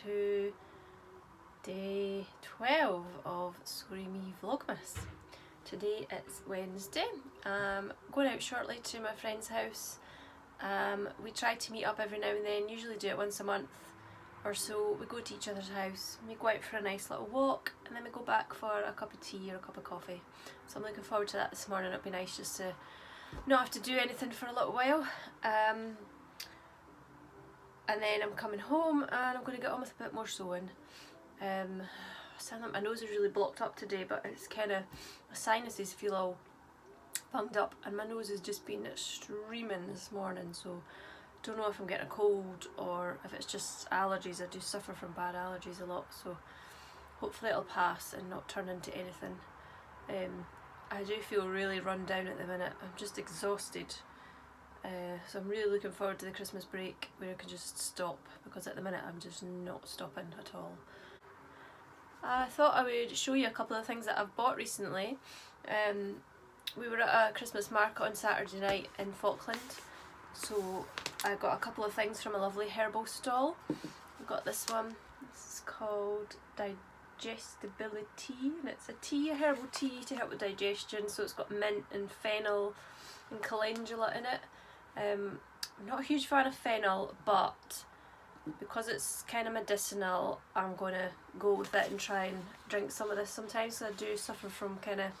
to day 12 of Sorry Me Vlogmas. Today it's Wednesday. Going out shortly to my friend's house. We try to meet up every now and then, usually do it once a month or so. We go to each other's house, we go out for a nice little walk, and then we go back for a cup of tea or a cup of coffee. So I'm looking forward to that this morning. It'll be nice just to not have to do anything for a little while. And then I'm coming home and I'm going to get on with a bit more sewing. Sound like my nose is really blocked up today, but it's kind of, my sinuses feel all bunged up and my nose has just been streaming this morning, so don't know if I'm getting a cold or if it's just allergies. I do suffer from bad allergies a lot, so hopefully it'll pass and not turn into anything. I do feel really run down at the minute. I'm just exhausted. So I'm really looking forward to the Christmas break where I can just stop, because at the minute I'm just not stopping at all. I thought I would show you a couple of things that I've bought recently. We were at a Christmas market on Saturday night in Falkland, so I got a couple of things from a lovely herbal stall. I got this one. This is called Digestibility, and it's a herbal tea to help with digestion. So it's got mint and fennel and calendula in it. I'm not a huge fan of fennel, but because it's kind of medicinal, I'm going to go with it and try and drink some of this sometimes. So I do suffer from kind of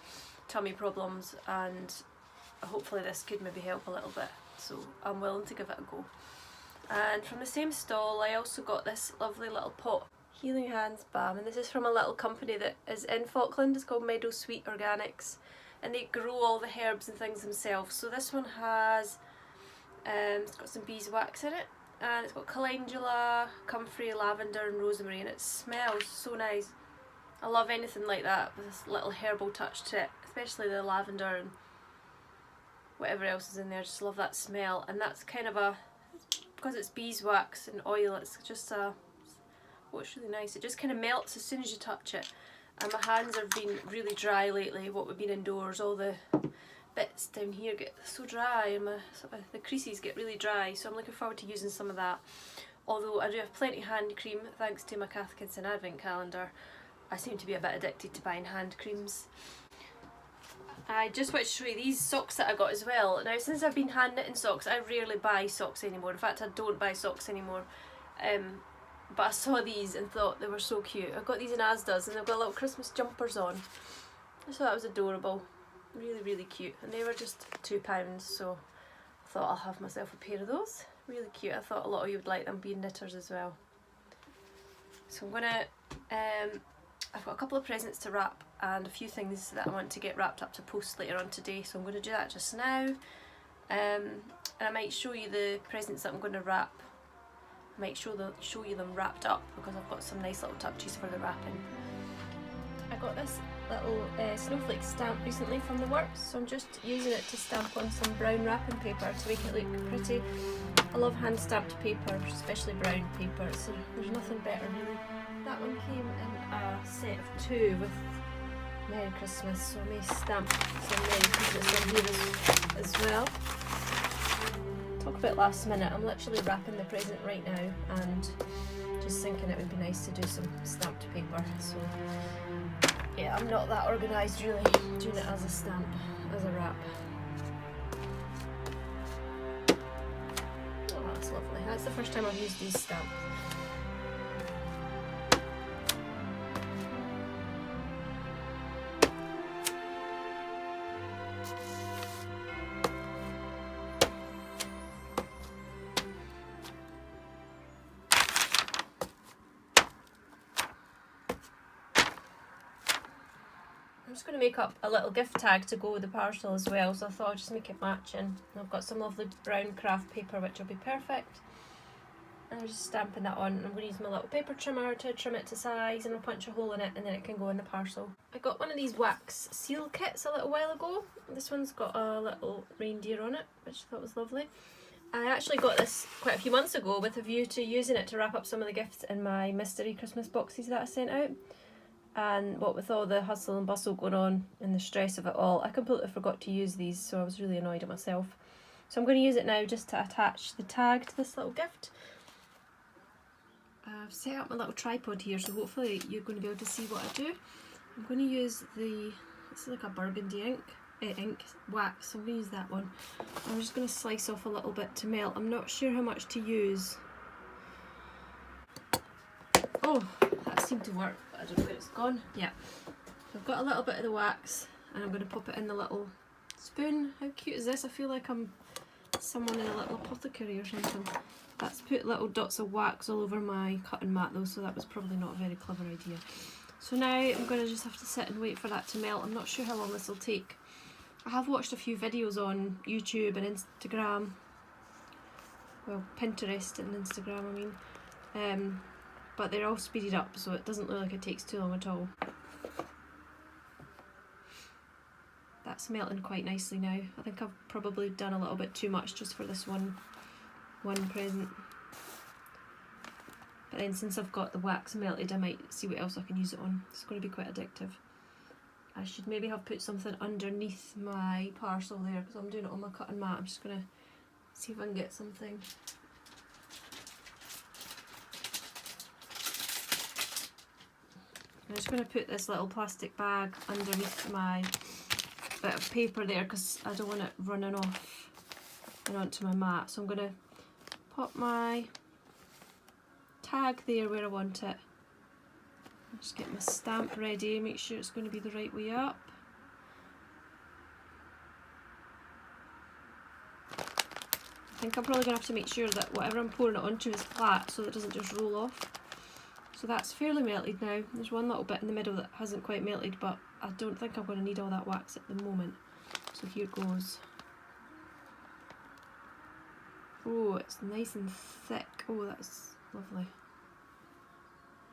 tummy problems, and hopefully this could maybe help a little bit, so I'm willing to give it a go. And from the same stall I also got this lovely little pot, Healing Hands Balm, and this is from a little company that is in Falkland. It's called Meadow Sweet Organics, and they grow all the herbs and things themselves. So this one has it's got some beeswax in it, and it's got calendula, comfrey, lavender and rosemary, and it smells so nice. I love anything like that with this little herbal touch to it, especially the lavender and whatever else is in there. Just love that smell. And that's kind of because it's beeswax and oil, it's just it's really nice. It just kind of melts as soon as you touch it. And my hands have been really dry lately, what we've been indoors. All the bits down here get so dry, and the creases get really dry, so I'm looking forward to using some of that. Although I do have plenty of hand cream thanks to my Cath Kids and Advent calendar. I seem to be a bit addicted to buying hand creams. I just wanted to show you these socks that I got as well. Now, since I've been hand knitting socks, I rarely buy socks anymore. In fact, I don't buy socks anymore. But I saw these and thought they were so cute. I got these in Asda's, and they've got little Christmas jumpers on. I thought that was adorable. Really, really cute. And they were just £2, so I thought I'll have myself a pair of those. Really cute. I thought a lot of you would like them, being knitters as well. So I'm gonna I've got a couple of presents to wrap and a few things that I want to get wrapped up to post later on today, so I'm going to do that just now. And I might show you the presents that I'm going to wrap. I might show you them wrapped up, because I've got some nice little touches for the wrapping. I got this little snowflake stamp recently from the works, so I'm just using it to stamp on some brown wrapping paper to make it look pretty. I love hand stamped paper, especially brown paper, so there's nothing better really. That one came in a set of 2 with Merry Christmas, so I may stamp some Merry Christmas on here as well. Talk about last minute, I'm literally wrapping the present right now and just thinking it would be nice to do some stamped paper. So yeah, I'm not that organised really, doing it as a stamp, as a wrap. Oh, that's lovely. That's the first time I've used these stamps. I'm just going to make up a little gift tag to go with the parcel as well, so I thought I'd just make it matching. I've got some lovely brown craft paper which will be perfect. And I'm just stamping that on. I'm going to use my little paper trimmer to trim it to size, and I'll punch a hole in it and then it can go in the parcel. I got one of these wax seal kits a little while ago. This one's got a little reindeer on it, which I thought was lovely. I actually got this quite a few months ago with a view to using it to wrap up some of the gifts in my mystery Christmas boxes that I sent out. And what with all the hustle and bustle going on and the stress of it all, I completely forgot to use these, so I was really annoyed at myself. So I'm going to use it now just to attach the tag to this little gift. I've set up my little tripod here, so hopefully you're going to be able to see what I do. I'm going to use this is like a burgundy ink wax, so I'm going to use that one. I'm just going to slice off a little bit to melt. I'm not sure how much to use. Oh, that seemed to work, but I don't know where it's gone. Yeah, so I've got a little bit of the wax and I'm going to pop it in the little spoon. How cute is this? I feel like I'm someone in a little apothecary or something. That's put little dots of wax all over my cutting mat though, so that was probably not a very clever idea. So now I'm going to just have to sit and wait for that to melt. I'm not sure how long this will take. I have watched a few videos on YouTube and Instagram, well, Pinterest and Instagram I mean, but they're all speeded up, so it doesn't look like it takes too long at all. That's melting quite nicely now. I think I've probably done a little bit too much just for this one present. But then since I've got the wax melted, I might see what else I can use it on. It's going to be quite addictive. I should maybe have put something underneath my parcel there because I'm doing it on my cutting mat. I'm just going to see if I can get something. I'm just going to put this little plastic bag underneath my bit of paper there because I don't want it running off and onto my mat. So I'm going to pop my tag there where I want it. Just get my stamp ready, make sure it's going to be the right way up. I think I'm probably going to have to make sure that whatever I'm pouring it onto is flat so that it doesn't just roll off. So that's fairly melted now. There's one little bit in the middle that hasn't quite melted, but I don't think I'm going to need all that wax at the moment. So here goes. Oh, it's nice and thick. Oh, that's lovely.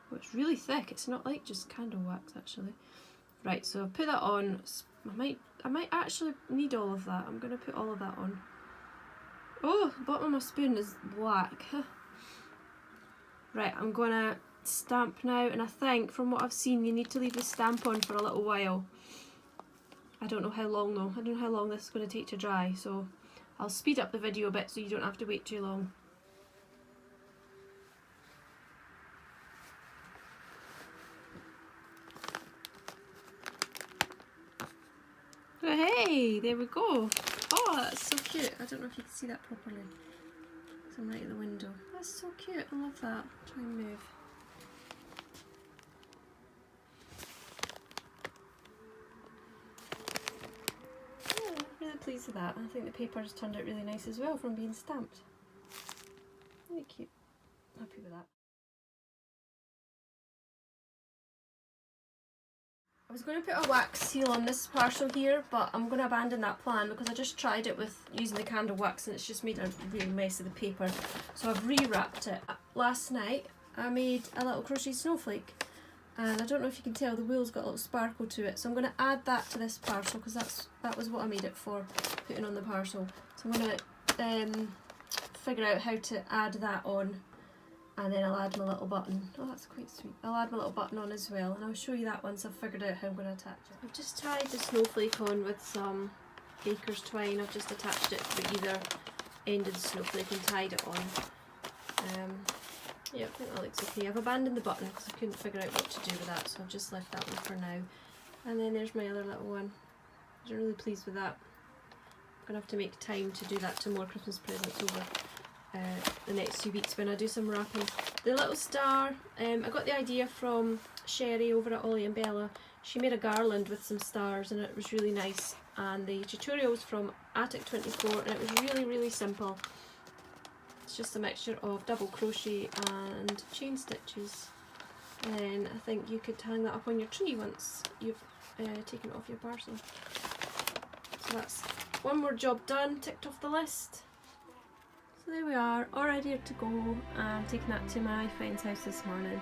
Oh, it's really thick. It's not like just candle wax actually. Right, so I'll put that on. I might actually need all of that. I'm going to put all of that on. Oh, the bottom of my spoon is black. Right, I'm going to stamp now, and I think from what I've seen you need to leave the stamp on for a little while. I don't know how long though. I don't know how long this is going to take to dry, so I'll speed up the video a bit so you don't have to wait too long. Oh hey, there we go. Oh, that's so cute. I don't know if you can see that properly. So I'm right at the window. That's so cute. I love that. Try and move. Yeah, I'm really pleased with that. I think the paper has turned out really nice as well from being stamped. Really cute. Happy with that. I was going to put a wax seal on this parcel here, but I'm going to abandon that plan because I just tried it with using the candle wax and it's just made a real mess of the paper. So I've re-wrapped it. Last night I made a little crochet snowflake, and I don't know if you can tell, the wool's got a little sparkle to it. So I'm going to add that to this parcel because that was what I made it for, putting on the parcel. So I'm going to figure out how to add that on. And then I'll add my little button. Oh, that's quite sweet. I'll add my little button on as well, and I'll show you that once I've figured out how I'm going to attach it. I've just tied the snowflake on with some baker's twine. I've just attached it to either end of the snowflake and tied it on. Yeah, I think that looks okay. I've abandoned the button because I couldn't figure out what to do with that, so I've just left that one for now. And then there's my other little one. I'm really pleased with that. I'm going to have to make time to do that to more Christmas presents over the next 2 weeks when I do some wrapping. The little star, I got the idea from Sherry over at Ollie and Bella. She made a garland with some stars and it was really nice, and the tutorial was from Attic24 and it was really simple. It's just a mixture of double crochet and chain stitches, and then I think you could hang that up on your tree once you've taken it off your parcel. So that's one more job done, ticked off the list. So there we are, all ready to go. I'm taking that to my friend's house this morning.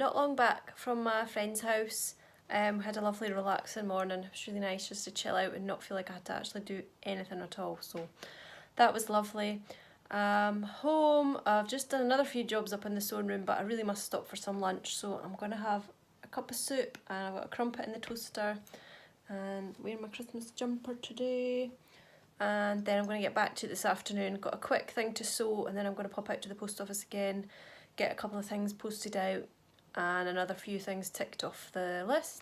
not long back from my friend's house. Had a lovely relaxing morning. It was really nice just to chill out and not feel like I had to actually do anything at all, so that was lovely. Home, I've just done another few jobs up in the sewing room, but I really must stop for some lunch, so I'm going to have a cup of soup and I've got a crumpet in the toaster and wearing my Christmas jumper today. And then I'm going to get back to it this afternoon. Got a quick thing to sew and then I'm going to pop out to the post office again, get a couple of things posted out and another few things ticked off the list.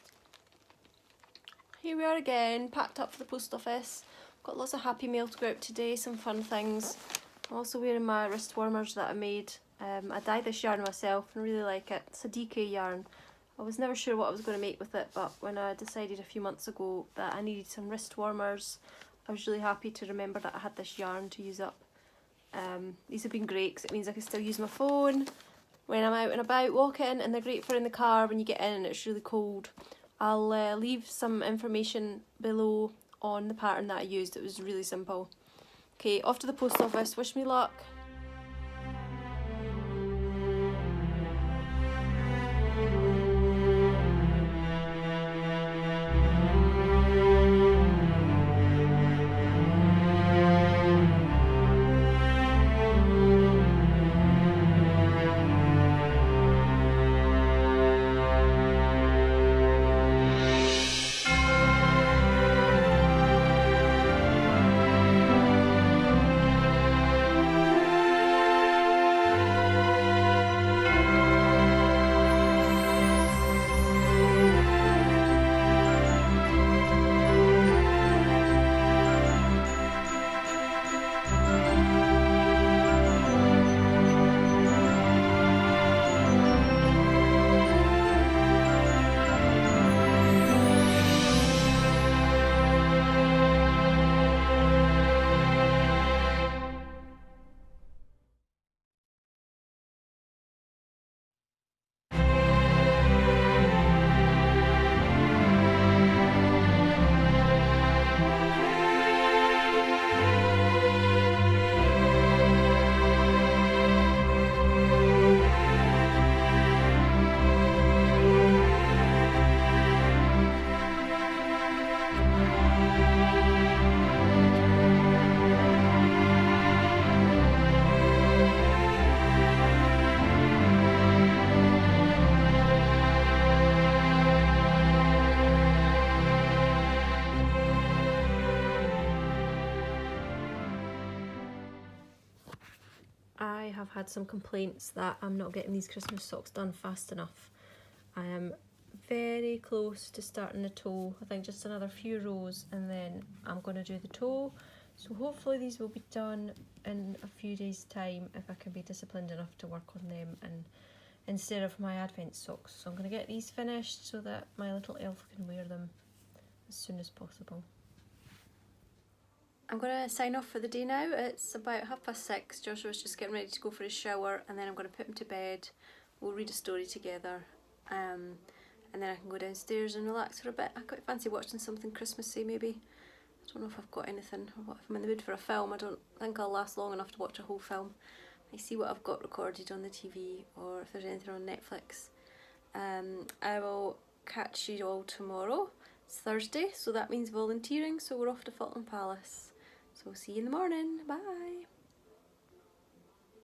Here we are again, packed up for the post office. Got lots of Happy Mail to go out today, some fun things. I'm also wearing my wrist warmers that I made. I dyed this yarn myself and really like it. It's a DK yarn. I was never sure what I was going to make with it, but when I decided a few months ago that I needed some wrist warmers, I was really happy to remember that I had this yarn to use up. These have been great because it means I can still use my phone when I'm out and about walking, and they're great for in the car when you get in and it's really cold. I'll leave some information below on the pattern that I used. It was really simple. Okay, off to the post office. Wish me luck. I have had some complaints that I'm not getting these Christmas socks done fast enough. I am very close to starting the toe. I think just another few rows and then I'm going to do the toe. So hopefully these will be done in a few days' time if I can be disciplined enough to work on them and instead of my Advent socks. So I'm going to get these finished so that my little elf can wear them as soon as possible. I'm going to sign off for the day now. It's about 6:30. Joshua's just getting ready to go for his shower and then I'm going to put him to bed. We'll read a story together and then I can go downstairs and relax for a bit. I quite fancy watching something Christmassy maybe. I don't know if I've got anything, or if I'm in the mood for a film. I don't think I'll last long enough to watch a whole film. I see what I've got recorded on the TV or if there's anything on Netflix. I will catch you all tomorrow. It's Thursday, so that means volunteering, so we're off to Fulton Palace. So see you in the morning. Bye.